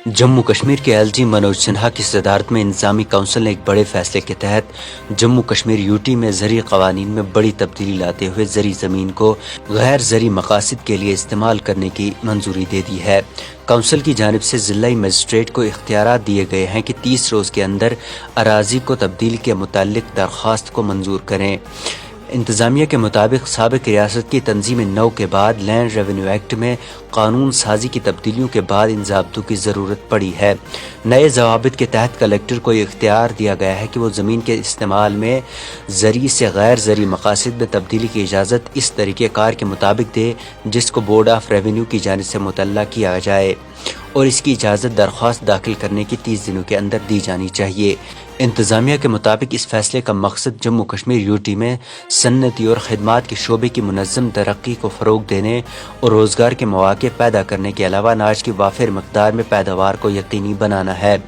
जम्मू कश्मीर के एलजी मनोज सिन्हा की सदारत में इंतजामी काउंसिल ने एक बड़े फैसले के तहत जम्मू कश्मीर यूटी में ज़री कवानीन में बड़ी तब्दीली लाते हुए ज़री ज़मीन को गैर ज़री मकासद के लिए इस्तेमाल करने की मंजूरी दे दी है। काउंसिल की जानिब से ज़िला मजिस्ट्रेट को इख्तियारात दिए गए हैं कि 30 रोज़ के अंदर अराजी को तब्दील के मुतालिक दरख्वास्त को मंजूर करें। इंतज़ामिया के मुताबिक साबिक रियासत की तंजीम 9 के बाद लैंड रेवेन्यू एक्ट में कानून साजी की तब्दीलियों के बाद इन ज़ाब्तों की ज़रूरत पड़ी है। नए ज़वाबित के तहत कलेक्टर को इख्तियार दिया गया है कि वो ज़मीन के इस्तेमाल में ज़री से गैर ज़री मकासद में तब्दीली की इजाज़त इस तरीक़ेकार के मुताबिक दे जिसको बोर्ड ऑफ रेवेन्यू की जानिब से मुतल्ला किया जाए और इसकी इजाज़त दरख्वास्त दाखिल करने की 30 दिनों के अंदर दी जानी चाहिए। इंतज़ामिया के मुताबिक इस फैसले का मकसद जम्मू कश्मीर यूटी में सन्नती और खिदमात के शोबे की मुनज़्ज़म तरक्की को फ़रोग़ देने और रोज़गार के मौक़े पैदा करने के अलावा अनाज की वाफिर मकदार में पैदावार को यकीनी बनाना है।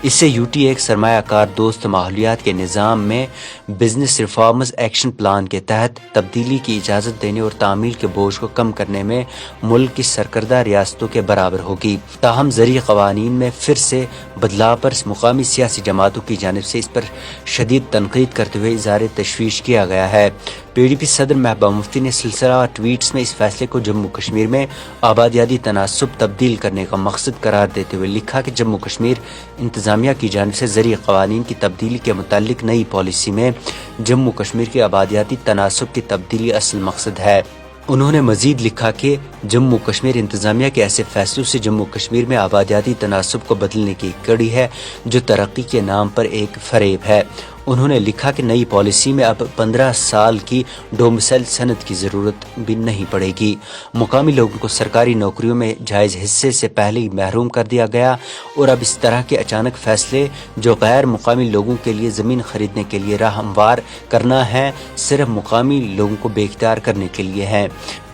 इससे यूटी एक सरमायाकार दोस्त माहौलियात के निज़ाम में बिजनेस रिफॉर्म्स एक्शन प्लान के तहत तब्दीली की इजाज़त देने और तामील के बोझ को कम करने में मुल्क की सरकर्दा रियासतों के बराबर होगी। ताहम ज़री क़वानीन में फिर से बदलाव पर मुकामी सियासी जमातों की जानिब से इस पर शदीद तनकीद करते हुए इज़हार तशवीश किया गया है। PDP सदर महबूबा मुफ्ती ने सिलसिला ट्वीट्स में इस फैसले को जम्मू कश्मीर में आबादियाती तनासुब तब्दील करने का मकसद करार देते हुए लिखा कि जम्मू कश्मीर इंतज़ामिया की जानिब से ज़री क़वानीन की तब्दीली के मुतालिक नई पॉलिसी में जम्मू कश्मीर के आबादियाती तनासुब की तब्दीली असल मकसद है। उन्होंने मजीद लिखा कि जम्मू कश्मीर इंतज़ामिया के ऐसे फैसलों से जम्मू कश्मीर में आबादियाती तनासुब को बदलने की कड़ी है जो तरक्की के नाम पर एक फरेब है। उन्होंने लिखा कि नई पॉलिसी में अब 15 साल की डोमिसाइल सनद की ज़रूरत भी नहीं पड़ेगी। मुकामी लोगों को सरकारी नौकरियों में जायज़ हिस्से से पहले ही महरूम कर दिया गया और अब इस तरह के अचानक फैसले जो गैर मुकामी लोगों के लिए ज़मीन खरीदने के लिए राह हमवार करना है सिर्फ मुकामी लोगों को बेख्तियार करने के लिए है।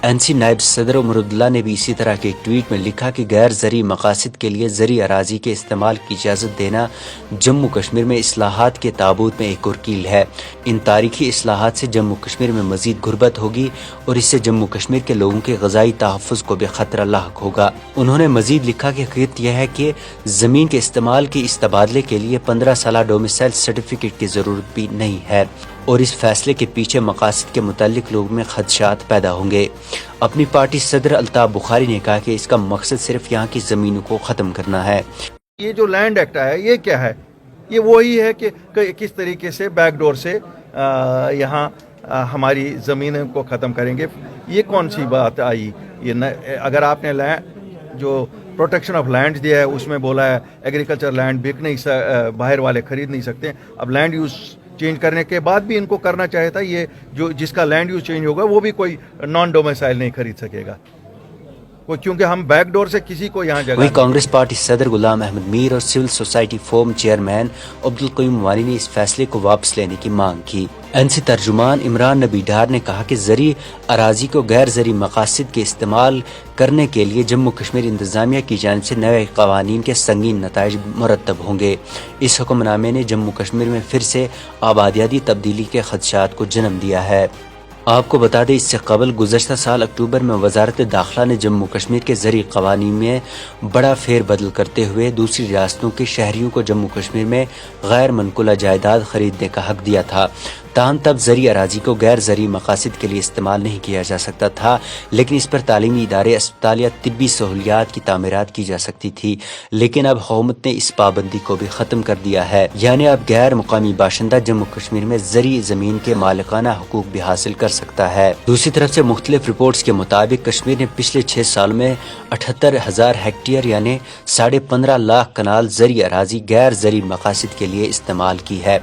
NC नायब सदर उमरुद्दुल्ला ने भी इसी तरह के ट्वीट में लिखा कि गैर ज़री मकासद के लिए ज़री अराजी के इस्तेमाल की इजाज़त देना जम्मू कश्मीर में इस्लाहात के ताबूत में एक और कील है। इन तारीखी इस्लाहात से जम्मू कश्मीर में मज़ीद गुर्बत होगी और इससे जम्मू कश्मीर के लोगों के ग़ज़ाई तहफ़्फ़ुज़ को भी ख़तरा लाहक होगा। उन्होंने मज़ीद लिखा कि हकीकत यह है कि ज़मीन के इस्तेमाल के इस तबादले के लिए 15 साला डोमिसाइल सर्टिफिकेट की ज़रूरत भी नहीं है और इस फैसले के पीछे मकासद के मुतालिक लोगों में खदशात पैदा होंगे। अपनी पार्टी सदर अल्ताफ़ बुखारी ने कहा कि इसका मकसद सिर्फ यहाँ की ज़मीनों को ख़त्म करना है। ये जो लैंड एक्ट आया ये क्या है? ये वही है कि किस तरीके से बैकडोर से यहाँ हमारी ज़मीन को ख़त्म करेंगे। ये कौन सी बात आई? अगर आपने जो प्रोटेक्शन ऑफ लैंड दिया है उसमें बोला है एग्रीकल्चर लैंड बिक नहीं बाहर वाले खरीद नहीं सकते। अब लैंड यूज़ चेंज करने के बाद भी इनको करना चाहिए था। ये जो जिसका लैंड यूज चेंज होगा वो भी कोई नॉन डोमिसाइल नहीं खरीद सकेगा क्योंकि हम बैकडोर से किसी को यहाँ जगह। वहीं कांग्रेस पार्टी सदर गुलाम अहमद मीर और civil society forum chairman Abdul Qayoom Wani ने इस फैसले को वापस लेने की मांग की। NC तर्जुमान इमरान नबी डार ने कहा कि ज़री अराजी को गैर ज़री मकासद के इस्तेमाल करने के लिए जम्मू कश्मीर इंतज़ामिया की जानिब से नए क़वानीन के संगीन नताइज मुरतब होंगे। इस हुक्मनामे ने जम्मू कश्मीर में फिर से आबादियाती तब्दीली के खदशात को जन्म दिया है। आपको बता दें इससे कबल गुज़श्ता साल अक्टूबर में वजारत दाखिला ने जम्मू कश्मीर के ज़री क़वानीन में बड़ा फेर बदल करते हुए दूसरी रियासतों के शहरियों को जम्मू कश्मीर में गैर मनकुला जायदाद खरीदने का हक दिया था। ताहम तब ज़री अराजी को गैर ज़री मकासद के लिए इस्तेमाल नहीं किया जा सकता था लेकिन इस पर तालीमी इदारे अस्पताल या तिब्बी सहूलियात की तामीरात की जा सकती थी। लेकिन अब हुकूमत ने इस पाबंदी को भी ख़त्म कर दिया है, यानी अब गैर मुकामी बाशिंदा जम्मू कश्मीर में ज़री ज़मीन के मालिकाना हुकूक भी हासिल कर सकता है। दूसरी तरफ से मुख्तलिफ रिपोर्ट्स के मुताबिक कश्मीर ने पिछले 6 साल में 78,000 हेक्टेयर यानी 15.5 लाख कनाल ज़री अराजी गैर ज़री मकासद के लिए इस्तेमाल की है।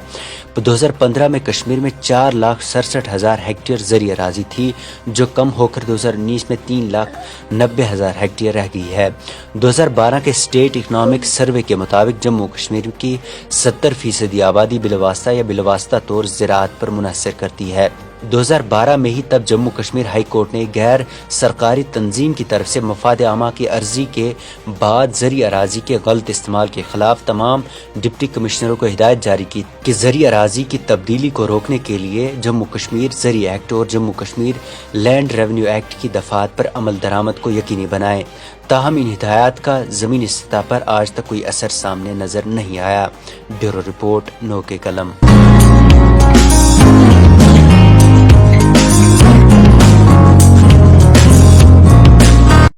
2015 में कश्मीर में 4,67,000 हेक्टेयर ज़री अराजी थी जो कम होकर 2019 में 3,90,000 हेक्टेयर रह गई है। 2012 के स्टेट इकनॉमिक सर्वे के मुताबिक जम्मू कश्मीर की 70% आबादी बिलवास्ता या बिलवास्ता तौर ज़राअत पर मुनहसर करती है। 2012 میں ہی تب جموں کشمیر ہائی کورٹ نے غیر سرکاری تنظیم کی طرف سے مفاد عامہ کی عرضی کے بعد زرعی اراضی کے غلط استعمال کے خلاف تمام ڈپٹی کمشنروں کو ہدایت جاری کی کہ زرعی اراضی کی تبدیلی کو روکنے کے لیے جموں کشمیر زرعی ایکٹ اور Jammu Kashmir land revenue act کی دفعات پر عمل درآمد کو یقینی بنائیں۔ تاہم ان ہدایات کا زمینی سطح پر آج تک کوئی اثر سامنے نظر نہیں آیا۔ بیورو رپورٹ، نو کے قلم۔